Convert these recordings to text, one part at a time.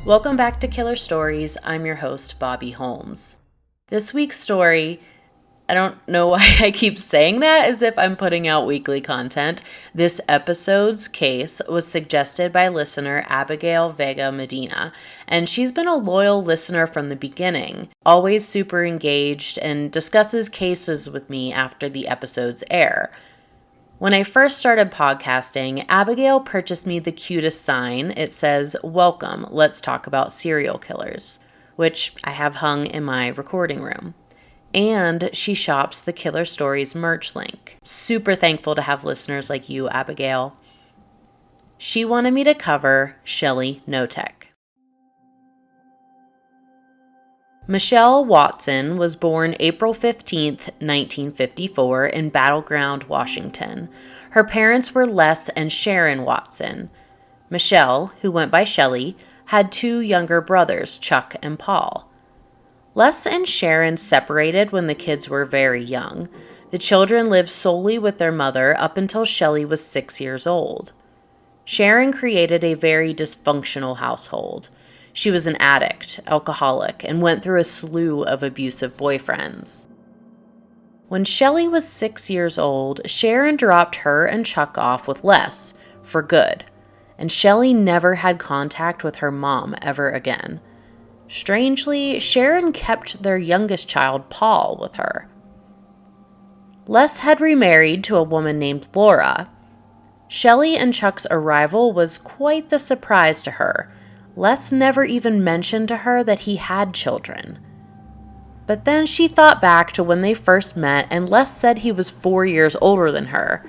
Welcome back to Killer Stories. I'm your host, Bobby Holmes. This week's story, I don't know why I keep saying that as if I'm putting out weekly content. This episode's case was suggested by listener Abigail Vega Medina, and she's been a loyal listener from the beginning, always super engaged, and discusses cases with me after the episodes air. When I first started podcasting, Abigail purchased me the cutest sign. It says, "Welcome, let's talk about serial killers," which I have hung in my recording room. And she shops the Killer Stories merch link. Super thankful to have listeners like you, Abigail. She wanted me to cover Shelly Knotek. Michelle Watson was born April 15th, 1954 in Battle Ground, Washington. Her parents were Les and Sharon Watson. Michelle, who went by Shelly, had two younger brothers, Chuck and Paul. Les and Sharon separated when the kids were very young. The children lived solely with their mother up until Shelly was 6 years old. Sharon created a very dysfunctional household. She was an addict, alcoholic, and went through a slew of abusive boyfriends. When Shelly was 6 years old, Sharon dropped her and Chuck off with Les for good, and Shelly never had contact with her mom ever again. Strangely, Sharon kept their youngest child, Paul, with her. Les had remarried to a woman named Laura. Shelly and Chuck's arrival was quite the surprise to her. Les never even mentioned to her that he had children. But then she thought back to when they first met, and Les said he was 4 years older than her.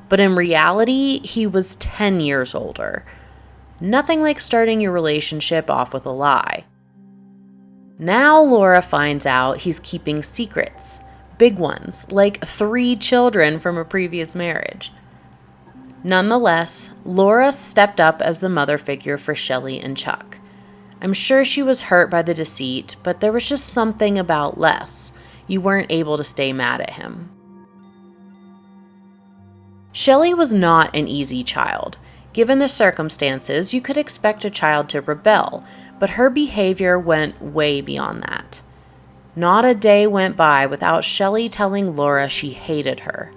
But in reality, he was 10 years older. Nothing like starting your relationship off with a lie. Now Laura finds out he's keeping secrets, big ones, like 3 children from a previous marriage. Nonetheless, Laura stepped up as the mother figure for Shelly and Chuck. I'm sure she was hurt by the deceit, but there was just something about Les. You weren't able to stay mad at him. Shelly was not an easy child. Given the circumstances, you could expect a child to rebel, but her behavior went way beyond that. Not a day went by without Shelly telling Laura she hated her.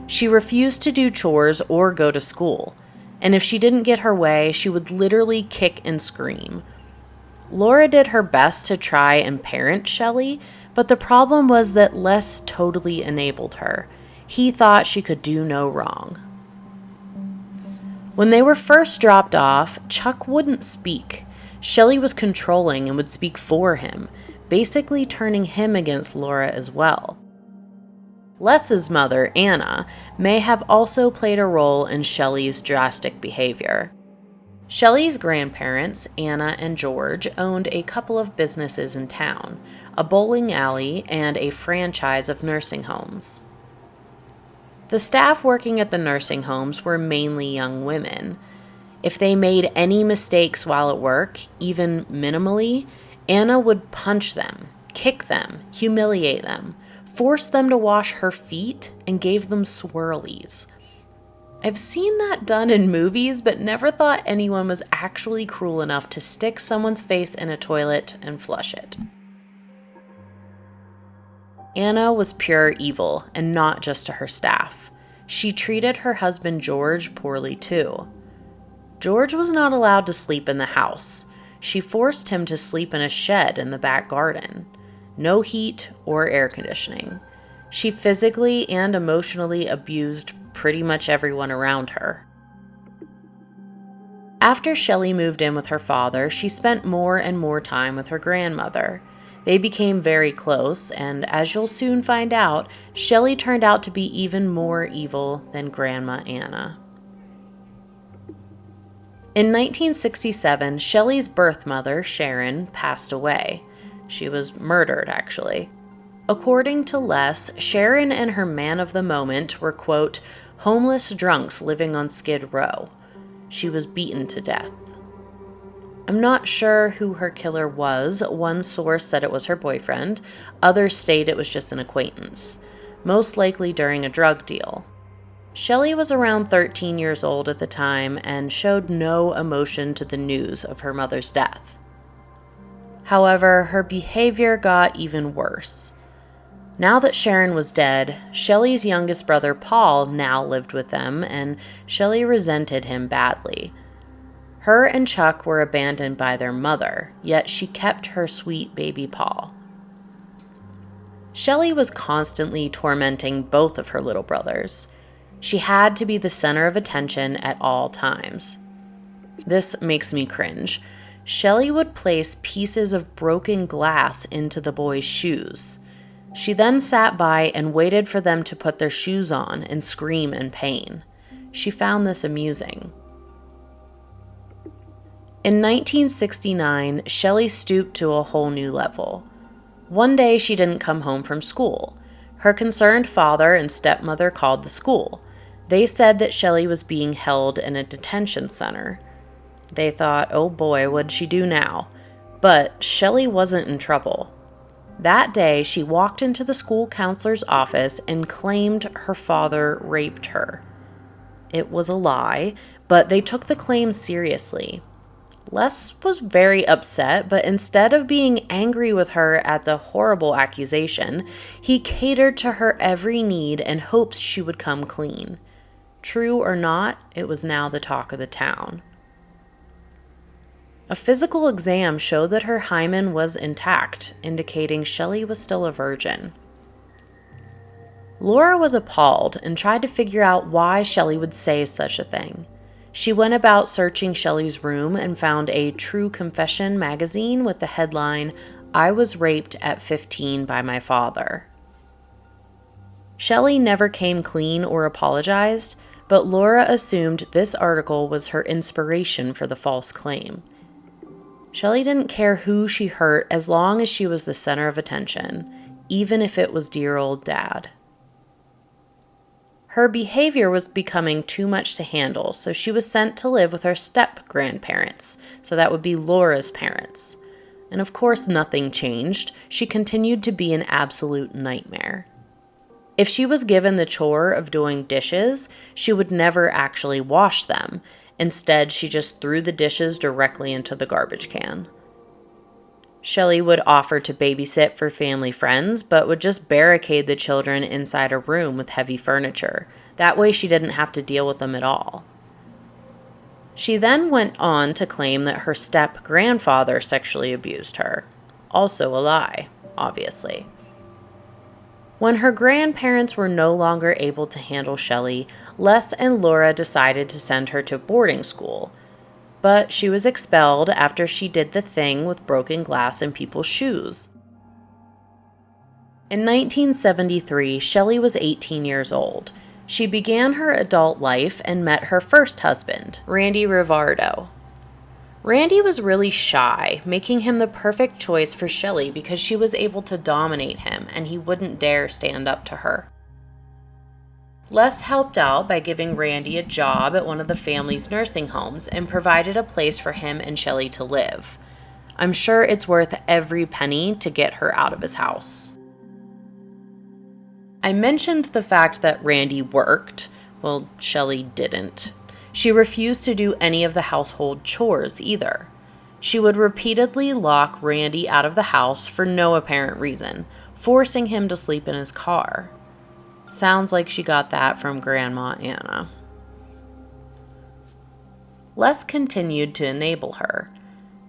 She refused to do chores or go to school, and if she didn't get her way, she would literally kick and scream. Laura did her best to try and parent Shelly, but the problem was that Les totally enabled her. He thought she could do no wrong. When they were first dropped off, Chuck wouldn't speak. Shelly was controlling and would speak for him, basically turning him against Laura as well. Les's mother, Anna, may have also played a role in Shelly's drastic behavior. Shelly's grandparents, Anna and George, owned a couple of businesses in town, a bowling alley and a franchise of nursing homes. The staff working at the nursing homes were mainly young women. If they made any mistakes while at work, even minimally, Anna would punch them, kick them, humiliate them, forced them to wash her feet, and gave them swirlies. I've seen that done in movies, but never thought anyone was actually cruel enough to stick someone's face in a toilet and flush it. Anna was pure evil, and not just to her staff. She treated her husband George poorly too. George was not allowed to sleep in the house. She forced him to sleep in a shed in the back garden. No heat or air conditioning. She physically and emotionally abused pretty much everyone around her. After Shelly moved in with her father, she spent more and more time with her grandmother. They became very close, and as you'll soon find out, Shelly turned out to be even more evil than Grandma Anna. In 1967, Shelly's birth mother, Sharon, passed away. She was murdered, actually. According to Les, Sharon and her man of the moment were, quote, homeless drunks living on Skid Row. She was beaten to death. I'm not sure who her killer was. One source said it was her boyfriend. Others state it was just an acquaintance, most likely during a drug deal. Shelly was around 13 years old at the time and showed no emotion to the news of her mother's death. However, her behavior got even worse. Now that Sharon was dead, Shelly's youngest brother Paul now lived with them, and Shelly resented him badly. Her and Chuck were abandoned by their mother, yet she kept her sweet baby Paul. Shelly was constantly tormenting both of her little brothers. She had to be the center of attention at all times. This makes me cringe. Shelly would place pieces of broken glass into the boys' shoes. She then sat by and waited for them to put their shoes on and scream in pain. She found this amusing. In 1969, Shelly stooped to a whole new level. One day she didn't come home from school. Her concerned father and stepmother called the school. They said that Shelly was being held in a detention center. They thought, oh boy, what'd she do now? But Shelly wasn't in trouble. That day, she walked into the school counselor's office and claimed her father raped her. It was a lie, but they took the claim seriously. Les was very upset, but instead of being angry with her at the horrible accusation, he catered to her every need in hopes she would come clean. True or not, it was now the talk of the town. A physical exam showed that her hymen was intact, indicating Shelly was still a virgin. Laura was appalled and tried to figure out why Shelly would say such a thing. She went about searching Shelly's room and found a True Confession magazine with the headline, "I was raped at 15 by my father." Shelly never came clean or apologized, but Laura assumed this article was her inspiration for the false claim. Shelly didn't care who she hurt as long as she was the center of attention, even if it was dear old Dad. Her behavior was becoming too much to handle, so she was sent to live with her step-grandparents, so that would be Laura's parents. And of course nothing changed. She continued to be an absolute nightmare. If she was given the chore of doing dishes, she would never actually wash them. Instead, she just threw the dishes directly into the garbage can. Shelly would offer to babysit for family friends, but would just barricade the children inside a room with heavy furniture. That way she didn't have to deal with them at all. She then went on to claim that her step-grandfather sexually abused her. Also a lie, obviously. When her grandparents were no longer able to handle Shelly, Les and Laura decided to send her to boarding school. But she was expelled after she did the thing with broken glass in people's shoes. In 1973, Shelly was 18 years old. She began her adult life and met her first husband, Randy Rivardo. Randy was really shy, making him the perfect choice for Shelly because she was able to dominate him and he wouldn't dare stand up to her. Les helped out by giving Randy a job at one of the family's nursing homes and provided a place for him and Shelly to live. I'm sure it's worth every penny to get her out of his house. I mentioned the fact that Randy worked. Well, Shelly didn't. She refused to do any of the household chores either. She would repeatedly lock Randy out of the house for no apparent reason, forcing him to sleep in his car. Sounds like she got that from Grandma Anna. Les continued to enable her.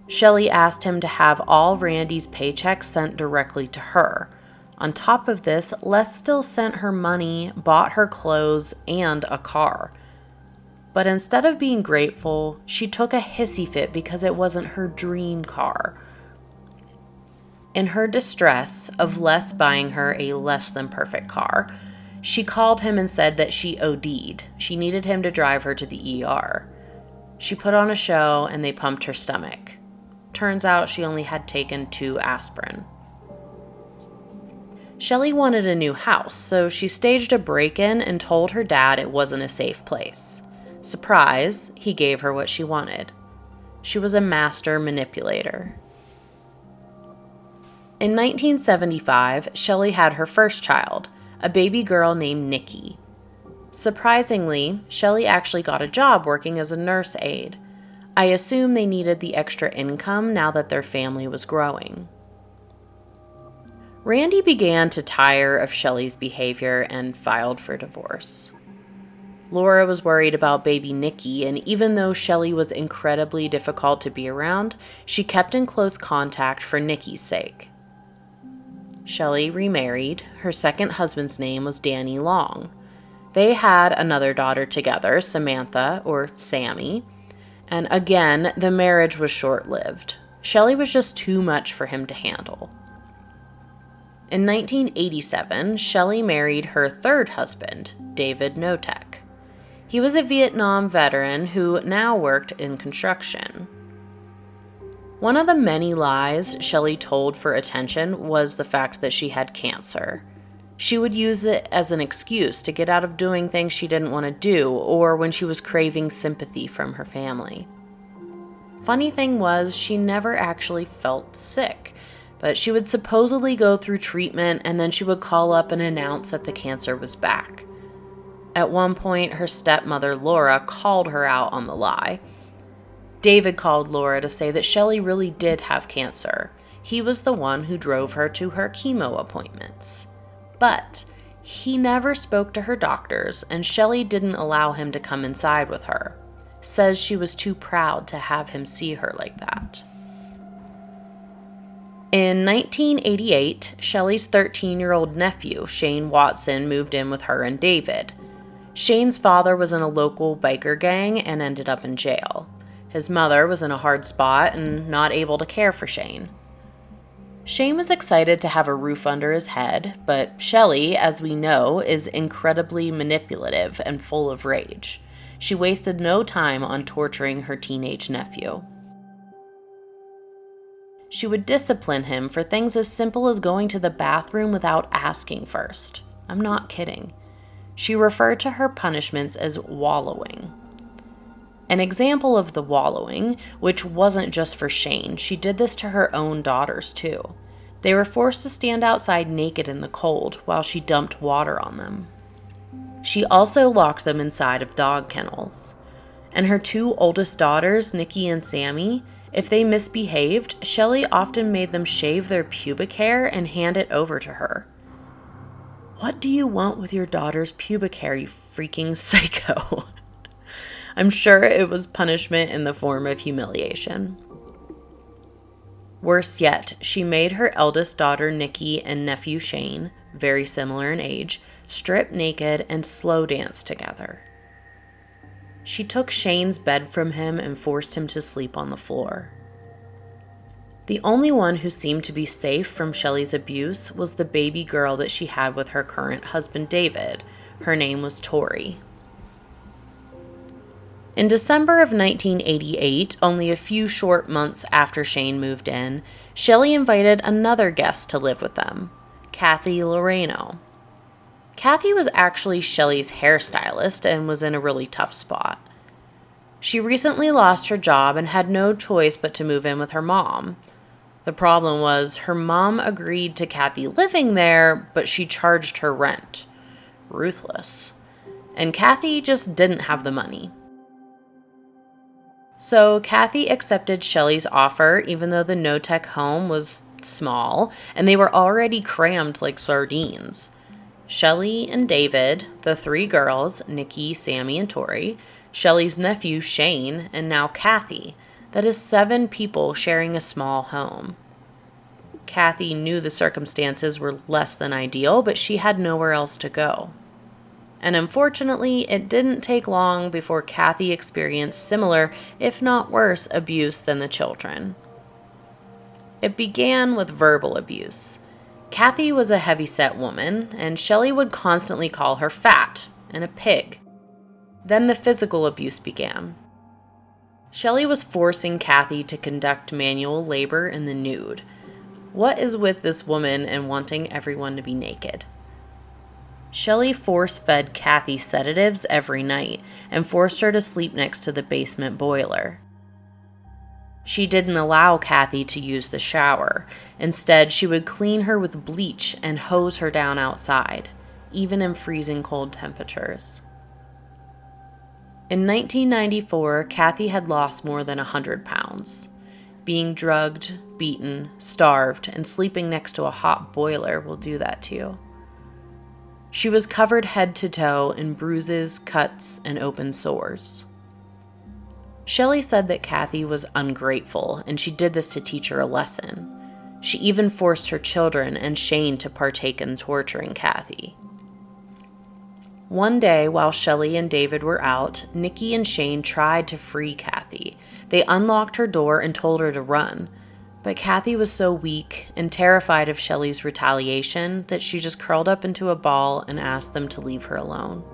Shelly asked him to have all Randy's paychecks sent directly to her. On top of this, Les still sent her money, bought her clothes, and a car. But instead of being grateful, she took a hissy fit because it wasn't her dream car. In her distress of Les buying her a less than perfect car, she called him and said that she OD'd. She needed him to drive her to the ER. She put on a show and they pumped her stomach. Turns out she only had taken 2 aspirin. Shelly wanted a new house, so she staged a break-in and told her dad it wasn't a safe place. Surprise, he gave her what she wanted. She was a master manipulator. In 1975, Shelly had her first child, a baby girl named Nikki. Surprisingly, Shelly actually got a job working as a nurse aide. I assume they needed the extra income now that their family was growing. Randy began to tire of Shelly's behavior and filed for divorce. Laura was worried about baby Nikki, and even though Shelly was incredibly difficult to be around, she kept in close contact for Nikki's sake. Shelly remarried. Her second husband's name was Danny Long. They had another daughter together, Samantha, or Sammy, and again, the marriage was short-lived. Shelly was just too much for him to handle. In 1987, Shelly married her third husband, David Knotek. He was a Vietnam veteran who now worked in construction. One of the many lies Shelly told for attention was the fact that she had cancer. She would use it as an excuse to get out of doing things she didn't want to do, or when she was craving sympathy from her family. Funny thing was, she never actually felt sick, but she would supposedly go through treatment and then she would call up and announce that the cancer was back. At one point, her stepmother, Laura, called her out on the lie. David called Laura to say that Shelly really did have cancer. He was the one who drove her to her chemo appointments. But he never spoke to her doctors, and Shelly didn't allow him to come inside with her. Says she was too proud to have him see her like that. In 1988, Shelly's 13-year-old nephew, Shane Watson, moved in with her and David. Shane's father was in a local biker gang and ended up in jail. His mother was in a hard spot and not able to care for Shane. Shane was excited to have a roof under his head, but Shelly, as we know, is incredibly manipulative and full of rage. She wasted no time on torturing her teenage nephew. She would discipline him for things as simple as going to the bathroom without asking first. I'm not kidding. She referred to her punishments as wallowing. An example of the wallowing, which wasn't just for Shane, she did this to her own daughters too. They were forced to stand outside naked in the cold while she dumped water on them. She also locked them inside of dog kennels. And her two oldest daughters, Nikki and Sammy, if they misbehaved, Shelly often made them shave their pubic hair and hand it over to her. What do you want with your daughter's pubic hair, you freaking psycho? I'm sure it was punishment in the form of humiliation. Worse yet, she made her eldest daughter Nikki and nephew Shane, very similar in age, strip naked and slow dance together. She took Shane's bed from him and forced him to sleep on the floor. The only one who seemed to be safe from Shelly's abuse was the baby girl that she had with her current husband, David. Her name was Tori. In December of 1988, only a few short months after Shane moved in, Shelly invited another guest to live with them, Kathy Loreno. Kathy was actually Shelly's hairstylist and was in a really tough spot. She recently lost her job and had no choice but to move in with her mom. The problem was her mom agreed to Kathy living there, but she charged her rent. Ruthless. And Kathy just didn't have the money. So Kathy accepted Shelly's offer, even though the Knotek home was small and they were already crammed like sardines. Shelly and David, the three girls, Nikki, Sammy, and Tori, Shelly's nephew Shane, and now Kathy. That is 7 people sharing a small home. Kathy knew the circumstances were less than ideal, but she had nowhere else to go. And unfortunately, it didn't take long before Kathy experienced similar, if not worse, abuse than the children. It began with verbal abuse. Kathy was a heavy-set woman, and Shelly would constantly call her fat and a pig. Then the physical abuse began. Shelly was forcing Kathy to conduct manual labor in the nude. What is with this woman and wanting everyone to be naked? Shelly force-fed Kathy sedatives every night and forced her to sleep next to the basement boiler. She didn't allow Kathy to use the shower. Instead, she would clean her with bleach and hose her down outside, even in freezing cold temperatures. In 1994, Kathy had lost more than 100 pounds. Being drugged, beaten, starved, and sleeping next to a hot boiler will do that to you. She was covered head to toe in bruises, cuts, and open sores. Shelly said that Kathy was ungrateful, and she did this to teach her a lesson. She even forced her children and Shane to partake in torturing Kathy. One day, while Shelly and David were out, Nikki and Shane tried to free Kathy. They unlocked her door and told her to run. But Kathy was so weak and terrified of Shelly's retaliation that she just curled up into a ball and asked them to leave her alone.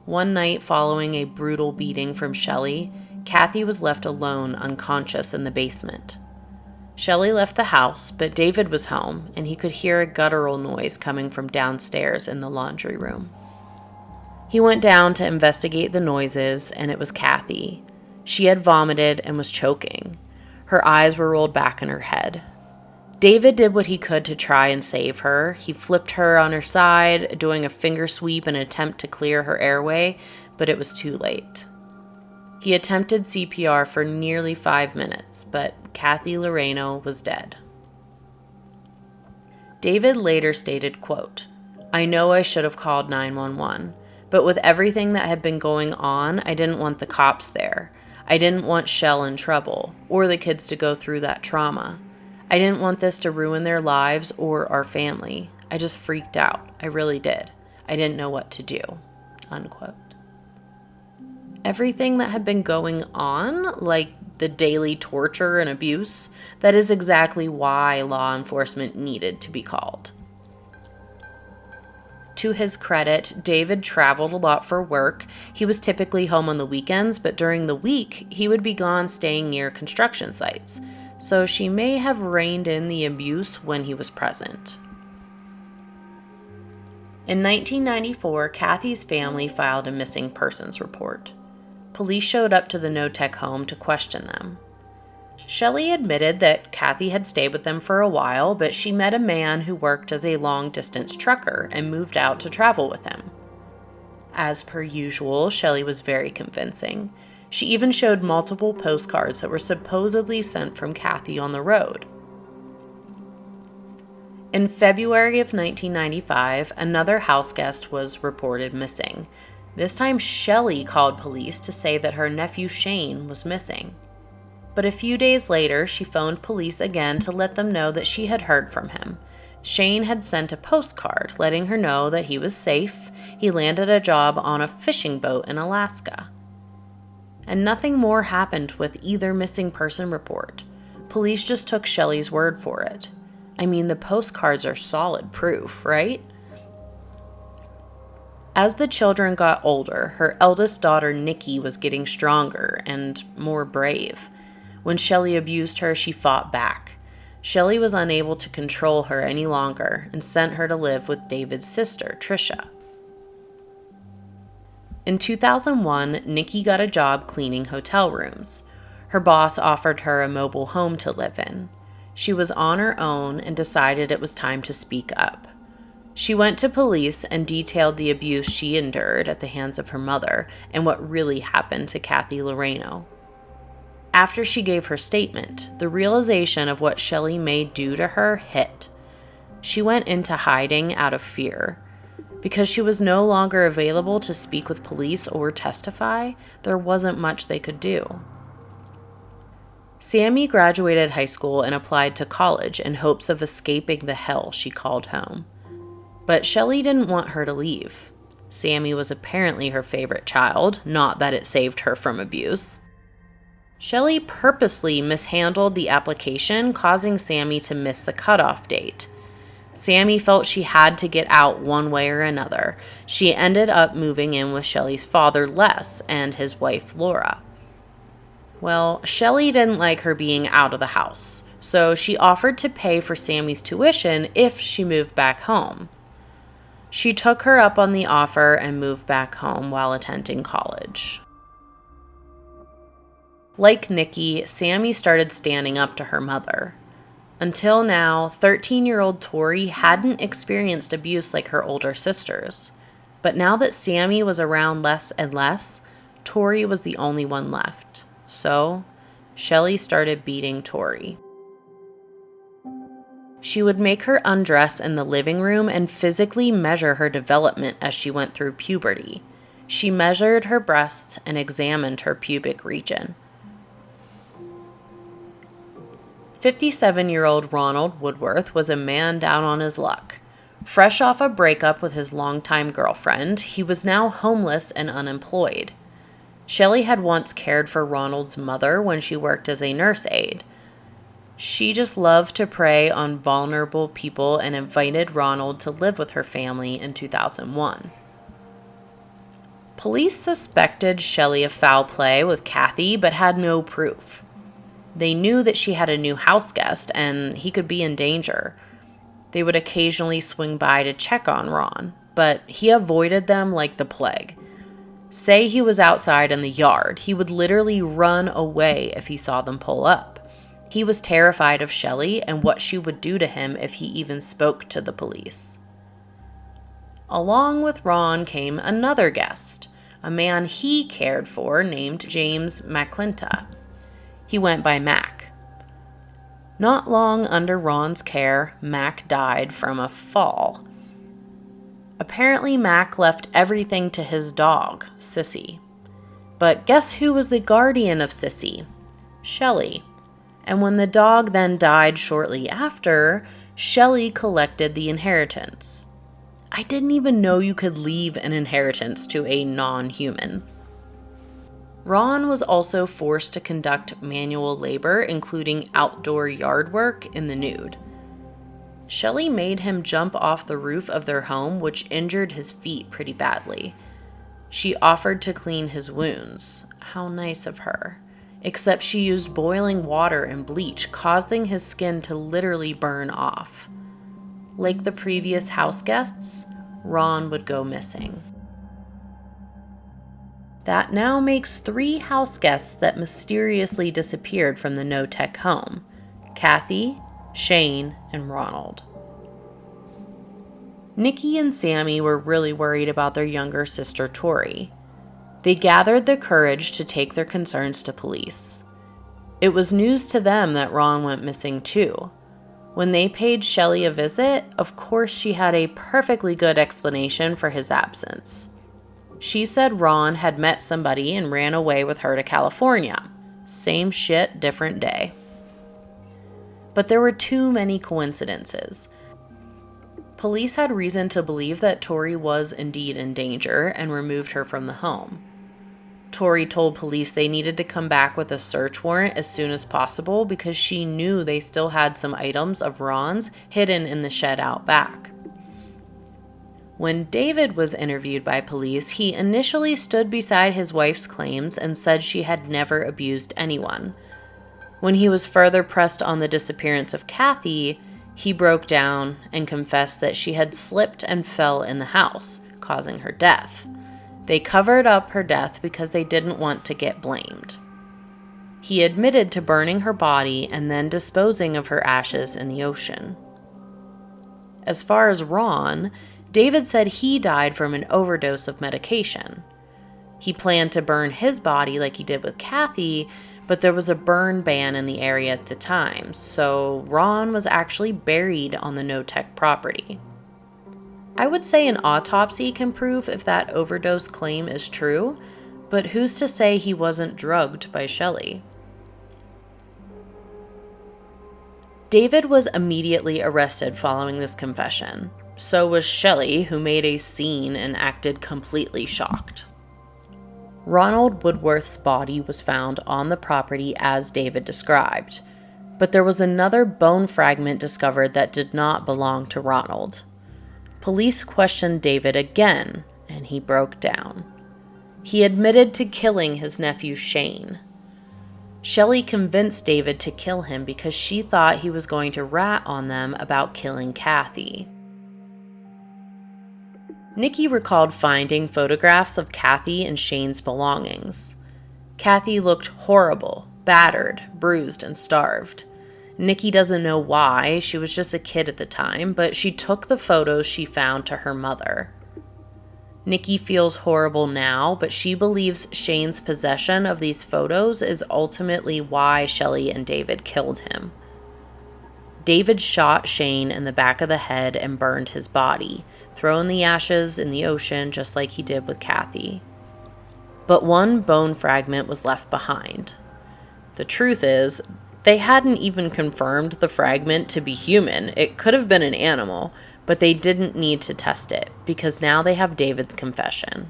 One night following a brutal beating from Shelly, Kathy was left alone, unconscious in the basement. Shelly left the house, but David was home, and he could hear a guttural noise coming from downstairs in the laundry room. He went down to investigate the noises, and it was Kathy. She had vomited and was choking. Her eyes were rolled back in her head. David did what he could to try and save her. He flipped her on her side, doing a finger sweep in an attempt to clear her airway, but it was too late. He attempted CPR for nearly 5 minutes, but Kathy Loreno was dead. David later stated, quote, "I know I should have called 911, but with everything that had been going on, I didn't want the cops there. I didn't want Shell in trouble, or the kids to go through that trauma. I didn't want this to ruin their lives or our family. I just freaked out. I really did. I didn't know what to do." Unquote. Everything that had been going on, like the daily torture and abuse, that is exactly why law enforcement needed to be called. To his credit, David traveled a lot for work. He was typically home on the weekends, but during the week, he would be gone staying near construction sites. So she may have reined in the abuse when he was present. In 1994, Kathy's family filed a missing persons report. Police showed up to the Knotek home to question them. Shelly admitted that Kathy had stayed with them for a while, but she met a man who worked as a long-distance trucker and moved out to travel with him. As per usual, Shelly was very convincing. She even showed multiple postcards that were supposedly sent from Kathy on the road. In February of 1995, another house guest was reported missing. This time, Shelly called police to say that her nephew Shane was missing. But a few days later, she phoned police again to let them know that she had heard from him. Shane had sent a postcard letting her know that he was safe. He landed a job on a fishing boat in Alaska. And nothing more happened with either missing person report. Police just took Shelly's word for it. I mean, the postcards are solid proof, right? As the children got older, her eldest daughter Nikki was getting stronger and more brave. When Shelly abused her, she fought back. Shelly was unable to control her any longer and sent her to live with David's sister, Trisha. In 2001, Nikki got a job cleaning hotel rooms. Her boss offered her a mobile home to live in. She was on her own and decided it was time to speak up. She went to police and detailed the abuse she endured at the hands of her mother and what really happened to Kathy Loreno. After she gave her statement, the realization of what Shelly may do to her hit. She went into hiding out of fear. Because she was no longer available to speak with police or testify, there wasn't much they could do. Sammy graduated high school and applied to college in hopes of escaping the hell she called home. But Shelly didn't want her to leave. Sammy was apparently her favorite child, not that it saved her from abuse. Shelly purposely mishandled the application, causing Sammy to miss the cutoff date. Sammy felt she had to get out one way or another. She ended up moving in with Shelly's father, Les, and his wife, Laura. Well, Shelly didn't like her being out of the house, so she offered to pay for Sammy's tuition if she moved back home. She took her up on the offer and moved back home while attending college. Like Nikki, Sammy started standing up to her mother. Until now, 13-year-old Tori hadn't experienced abuse like her older sisters. But now that Sammy was around less and less, Tori was the only one left. So, Shelly started beating Tori. She would make her undress in the living room and physically measure her development as she went through puberty. She measured her breasts and examined her pubic region. 57-year-old Ronald Woodworth was a man down on his luck. Fresh off a breakup with his longtime girlfriend, he was now homeless and unemployed. Shelly had once cared for Ronald's mother when she worked as a nurse aide. She just loved to prey on vulnerable people and invited Ronald to live with her family in 2001. Police suspected Shelly of foul play with Kathy, but had no proof. They knew that she had a new house guest and he could be in danger. They would occasionally swing by to check on Ron, but he avoided them like the plague. Say he was outside in the yard, he would literally run away if he saw them pull up. He was terrified of Shelly and what she would do to him if he even spoke to the police. Along with Ron came another guest, a man he cared for named James McClinta. He went by Mac. Not long under Ron's care, Mac died from a fall. Apparently, Mac left everything to his dog, Sissy. But guess who was the guardian of Sissy? Shelly. And when the dog then died shortly after, Shelly collected the inheritance. I didn't even know you could leave an inheritance to a non-human. Ron was also forced to conduct manual labor, including outdoor yard work in the nude. Shelly made him jump off the roof of their home, which injured his feet pretty badly. She offered to clean his wounds. How nice of her. Except she used boiling water and bleach, causing his skin to literally burn off. Like the previous house guests, Ron would go missing. That now makes 3 house guests that mysteriously disappeared from the Knotek home: Kathy, Shane, and Ronald. Nikki and Sammy were really worried about their younger sister Tori. They gathered the courage to take their concerns to police. It was news to them that Ron went missing too. When they paid Shelly a visit, of course she had a perfectly good explanation for his absence. She said Ron had met somebody and ran away with her to California. Same shit, different day. But there were too many coincidences. Police had reason to believe that Tori was indeed in danger and removed her from the home. Tori told police they needed to come back with a search warrant as soon as possible because she knew they still had some items of Ron's hidden in the shed out back. When David was interviewed by police, he initially stood beside his wife's claims and said she had never abused anyone. When he was further pressed on the disappearance of Kathy, he broke down and confessed that she had slipped and fell in the house, causing her death. They covered up her death because they didn't want to get blamed. He admitted to burning her body and then disposing of her ashes in the ocean. As far as Ron, David said he died from an overdose of medication. He planned to burn his body like he did with Kathy, but there was a burn ban in the area at the time, so Ron was actually buried on the Knotek property. I would say an autopsy can prove if that overdose claim is true, but who's to say he wasn't drugged by Shelly? David was immediately arrested following this confession. So was Shelly, who made a scene and acted completely shocked. Ronald Woodworth's body was found on the property as David described, but there was another bone fragment discovered that did not belong to Ronald. Police questioned David again, and he broke down. He admitted to killing his nephew Shane. Shelly convinced David to kill him because she thought he was going to rat on them about killing Kathy. Nikki recalled finding photographs of Kathy and Shane's belongings. Kathy looked horrible, battered, bruised, and starved. Nikki doesn't know why, she was just a kid at the time, but she took the photos she found to her mother. Nikki feels horrible now, but she believes Shane's possession of these photos is ultimately why Shelly and David killed him. David shot Shane in the back of the head and burned his body, throwing the ashes in the ocean just like he did with Kathy. But one bone fragment was left behind. The truth is, they hadn't even confirmed the fragment to be human. It could have been an animal, but they didn't need to test it because now they have David's confession.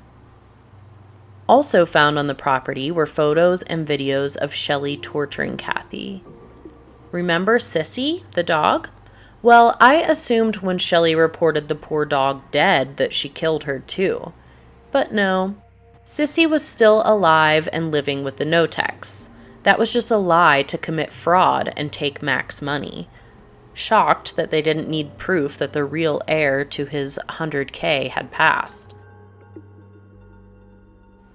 Also found on the property were photos and videos of Shelly torturing Kathy. Remember Sissy, the dog? Well, I assumed when Shelly reported the poor dog dead that she killed her too. But no, Sissy was still alive and living with the Knoteks. That was just a lie to commit fraud and take Mac's money. Shocked that they didn't need proof that the real heir to his $100K had passed.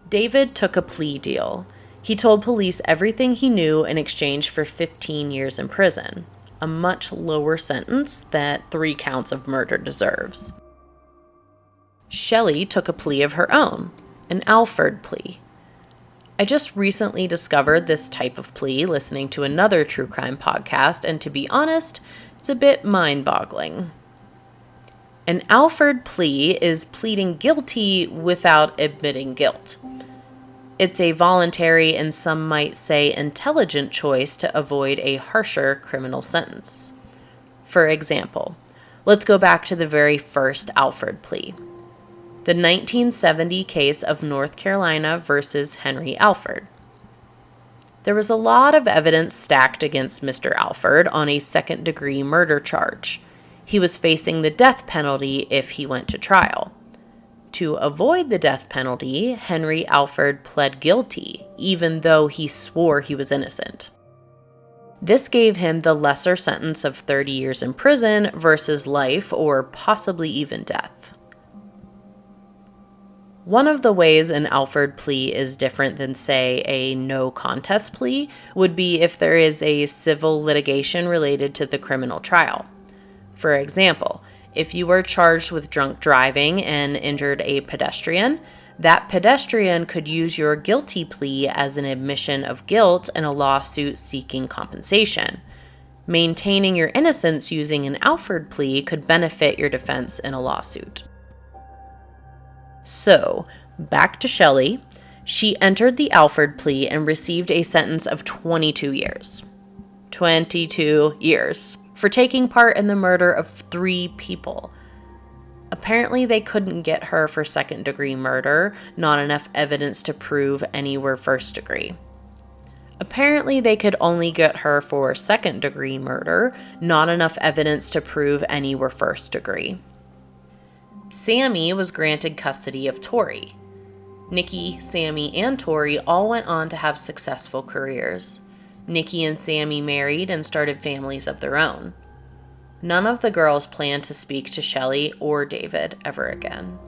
David took a plea deal. He told police everything he knew in exchange for 15 years in prison, a much lower sentence that 3 counts of murder deserves. Shelly took a plea of her own, an Alford plea. I just recently discovered this type of plea listening to another true crime podcast, and to be honest, it's a bit mind-boggling. An Alford plea is pleading guilty without admitting guilt. It's a voluntary and some might say intelligent choice to avoid a harsher criminal sentence. For example, let's go back to the very first Alford plea. The 1970 case of North Carolina versus Henry Alford. There was a lot of evidence stacked against Mr. Alford on a second-degree murder charge. He was facing the death penalty if he went to trial. To avoid the death penalty, Henry Alford pled guilty, even though he swore he was innocent. This gave him the lesser sentence of 30 years in prison versus life or possibly even death. One of the ways an Alford plea is different than, say, a no contest plea would be if there is a civil litigation related to the criminal trial. For example, if you were charged with drunk driving and injured a pedestrian, that pedestrian could use your guilty plea as an admission of guilt in a lawsuit seeking compensation. Maintaining your innocence using an Alford plea could benefit your defense in a lawsuit. So, back to Shelly. She entered the Alford plea and received a sentence of 22 years. 22 years. For taking part in the murder of 3 people. Apparently, they couldn't get her for second-degree murder, not enough evidence to prove any were first-degree. Apparently, they could only get her for second-degree murder, not enough evidence to prove any were first-degree. Sammy was granted custody of Tori. Nikki, Sammy, and Tori all went on to have successful careers. Nikki and Sammy married and started families of their own. None of the girls planned to speak to Shelly or David ever again.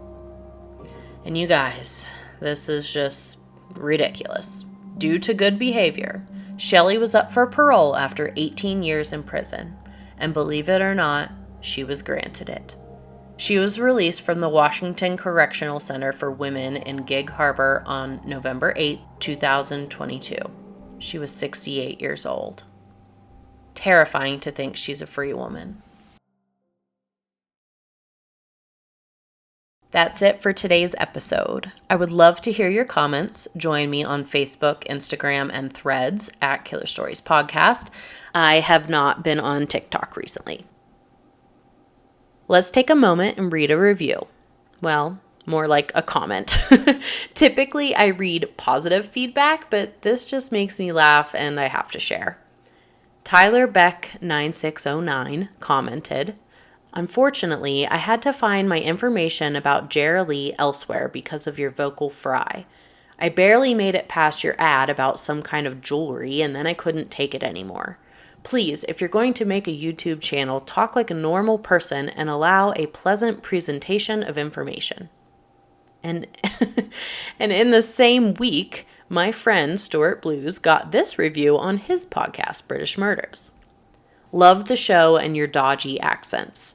And you guys, this is just ridiculous. Due to good behavior, Shelly was up for parole after 18 years in prison. And believe it or not, she was granted it. She was released from the Washington Correctional Center for Women in Gig Harbor on November 8, 2022. She was 68 years old. Terrifying to think she's a free woman. That's it for today's episode. I would love to hear your comments. Join me on Facebook, Instagram, and Threads at Killer Stories Podcast. I have not been on TikTok recently. Let's take a moment and read a review. Well, more like a comment. Typically, I read positive feedback, but this just makes me laugh and I have to share. Tyler Beck 9609 commented, "Unfortunately, I had to find my information about Jara Lee elsewhere because of your vocal fry. I barely made it past your ad about some kind of jewelry and then I couldn't take it anymore. Please, if you're going to make a YouTube channel, talk like a normal person and allow a pleasant presentation of information." And in the same week, my friend Stuart Blues got this review on his podcast, British Murders. "Love the show and your dodgy accents.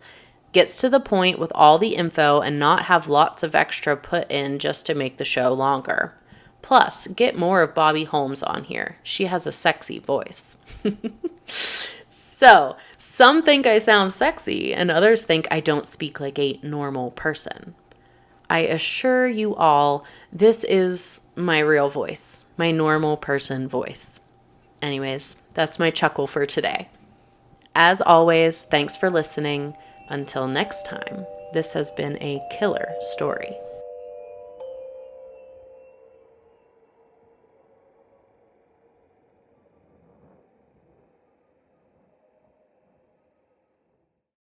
Gets to the point with all the info and not have lots of extra put in just to make the show longer. Plus, get more of Bobby Holmes on here. She has a sexy voice. So, some think I sound sexy and others think I don't speak like a normal person. I assure you all, this is my real voice, my normal person voice. Anyways, that's my chuckle for today. As always, thanks for listening. Until next time, this has been a killer story.